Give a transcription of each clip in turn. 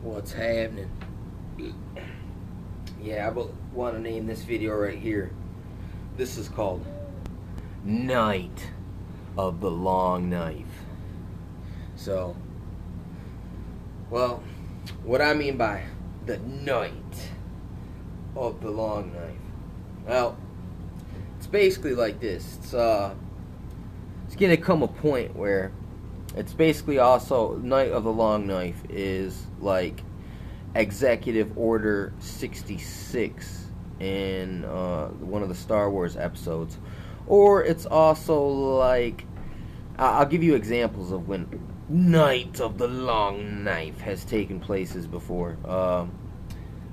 What's happening? Yeah, I want to name this video right here. This is called Night of the Long Knife. So, well, what I mean by the Night of the Long Knife. Well, it's basically like this. It's gonna come a point where it's basically also Night of the Long Knife is like Executive Order 66 in one of the Star Wars episodes, or it's also like I'll give you examples of when Night of the Long Knife has taken places before.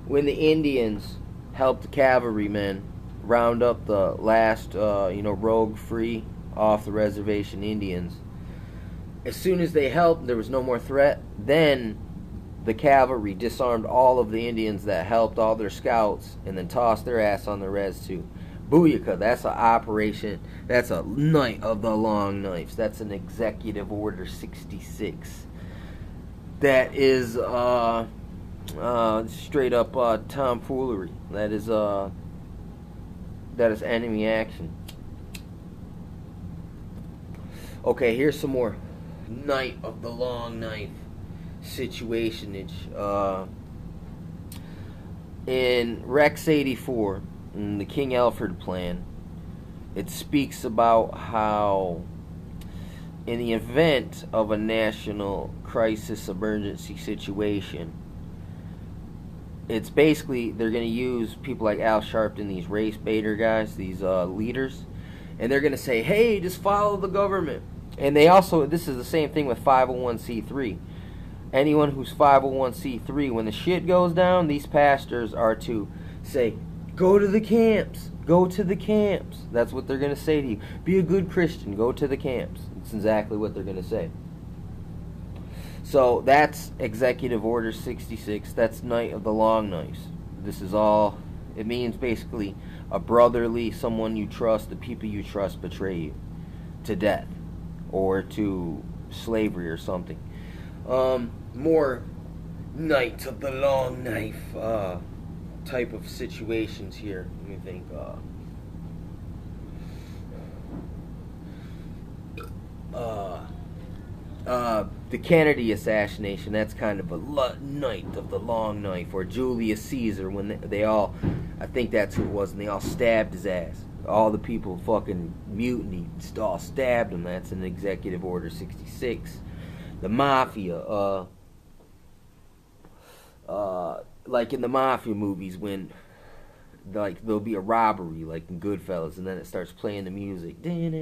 When the Indians helped the cavalrymen round up the last rogue free off the reservation Indians. As soon as they helped, there was no more threat. Then the cavalry disarmed all of the Indians that helped, all their scouts, and then tossed their ass on the res too. Booyaka, that's an operation. That's a Night of the Long Knives. That's an Executive Order 66. That is straight up tomfoolery. That is enemy action. Okay, here's some more Night of the Long Knife situationage. In Rex 84, in the King Alfred plan, it speaks about how in the event of a national crisis emergency situation, it's basically they're going to use people like Al Sharpton, these race baiter guys, these leaders, and they're going to say, hey, just follow the government. And they also, this is the same thing with 501c3. Anyone who's 501c3, when the shit goes down, these pastors are to say, go to the camps. Go to the camps. That's what they're going to say to you. Be a good Christian. Go to the camps. That's exactly what they're going to say. So that's Executive Order 66. That's Night of the Long Knives. This is all, it means basically a brotherly, someone you trust, the people you trust betray you to death or to slavery or something. More Night of the Long Knife type of situations here. Let me think. The Kennedy assassination, that's kind of a Night of the Long Knife. Or Julius Caesar, when they all, I think that's who it was, and they all stabbed his ass. All the people fucking mutiny, all stabbed him. That's an Executive Order 66. The Mafia, like in the Mafia movies, when like there'll be a robbery, like in Goodfellas, and then it starts playing the music, and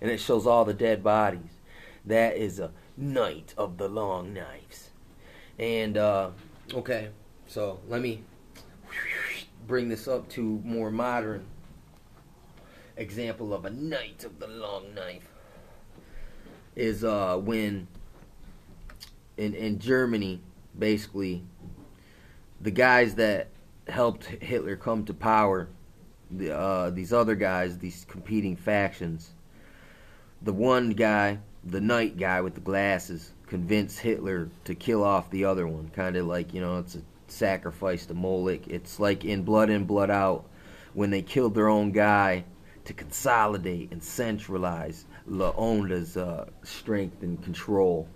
it shows all the dead bodies. That is a Night of the Long Knives. And okay, so let me bring this up to more modern example of a Night of the Long Knife. Is when in Germany, basically, the guys that helped Hitler come to power, these other guys, these competing factions, the one guy, the Knight guy with the glasses, convinced Hitler to kill off the other one. Kind of like, it's a sacrifice to Moloch. It's like in Blood In, Blood Out, when they killed their own guy to consolidate and centralize Laonda's strength and control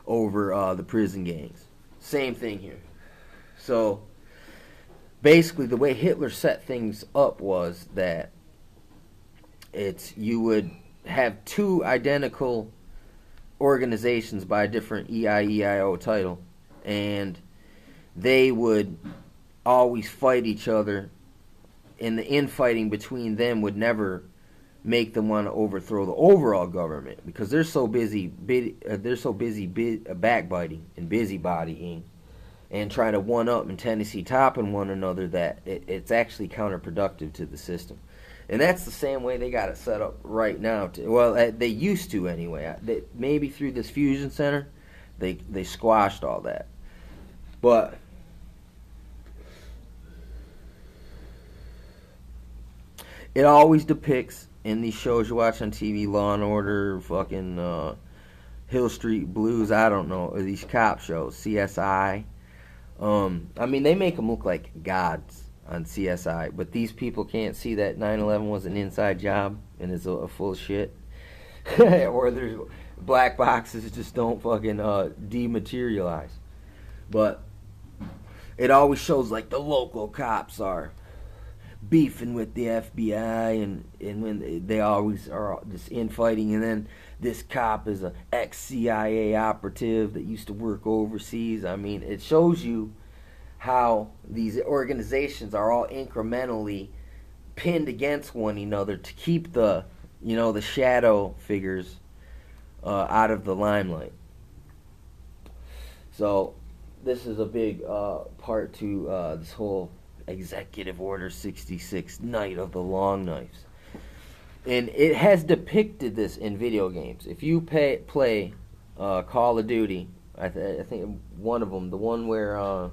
over the prison gangs. Same thing here. So basically the way Hitler set things up was that you would have two identical organizations by a different EIEIO title, and they would always fight each other, and the infighting between them would never make them want to overthrow the overall government, because they're so busy backbiting and busybodying and trying to one up and Tennessee topping one another, that it's actually counterproductive to the system. And that's the same way they got it set up right now. They used to anyway. Maybe through this fusion center, they squashed all that. But it always depicts in these shows you watch on TV, Law and Order, fucking Hill Street Blues, I don't know, or these cop shows, CSI. I mean, they make them look like gods on CSI, but these people can't see that 9/11 was an inside job and it's a full of shit. Or there's black boxes just don't fucking dematerialize. But it always shows like the local cops are beefing with the FBI, and when they always are just infighting, and then this cop is a ex-CIA operative that used to work overseas. I mean, it shows you how these organizations are all incrementally pinned against one another to keep the the shadow figures out of the limelight. So this is a big part to this whole Executive Order 66, Night of the Long Knives. And it has depicted this in video games. If you play Call of Duty, I think one of them, the one where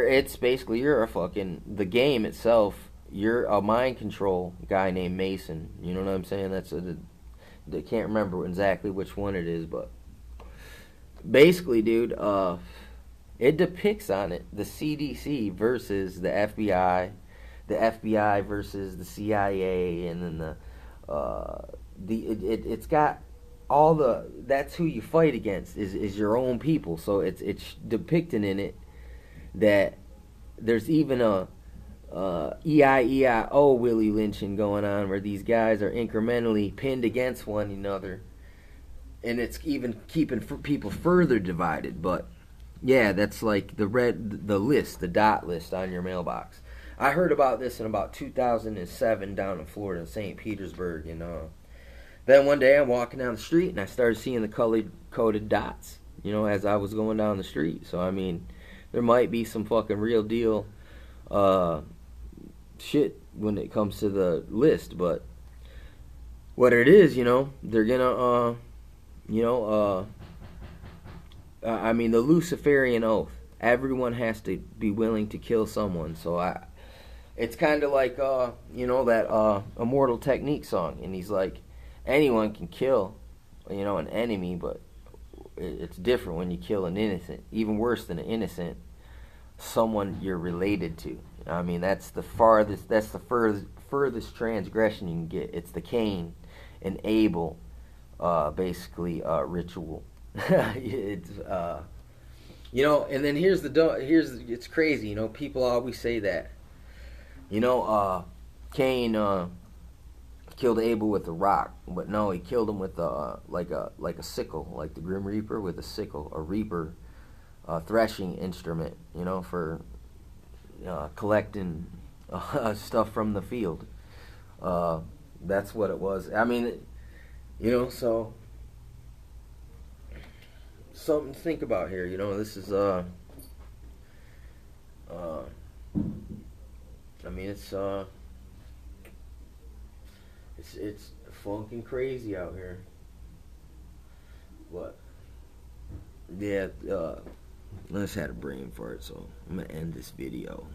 it's basically the game itself, you're a mind control guy named Mason. You know what I'm saying? I can't remember exactly which one it is, but basically, dude, it depicts on it the CDC versus the FBI versus the CIA, and then it's got all that's who you fight against is your own people. So it's depicting in it that there's even a EIEIO Willie lynching going on, where these guys are incrementally pinned against one another, and it's even keeping people further divided. But yeah, that's like the dot list on your mailbox. I heard about this in about 2007 down in Florida, in St. Petersburg, and then one day I'm walking down the street and I started seeing the color-coded dots, as I was going down the street. So I mean, there might be some fucking real deal shit when it comes to the list, but what it is, they're gonna I mean, the Luciferian oath. Everyone has to be willing to kill someone. So it's kind of like that Immortal Technique song, and he's like, anyone can kill, an enemy, but it's different when you kill an innocent. Even worse than an innocent, someone you're related to. I mean, that's the farthest. That's the furthest transgression you can get. It's the Cain and Abel, basically ritual. It's and then here's it's crazy. People always say that Cain killed Abel with a rock, but no, he killed him with like a sickle, like the Grim Reaper with a sickle, a reaper threshing instrument, for collecting stuff from the field. That's what it was. I mean, so something to think about here. This is I mean, it's fucking crazy out here. But yeah, I just had a brain fart, so I'm gonna end this video.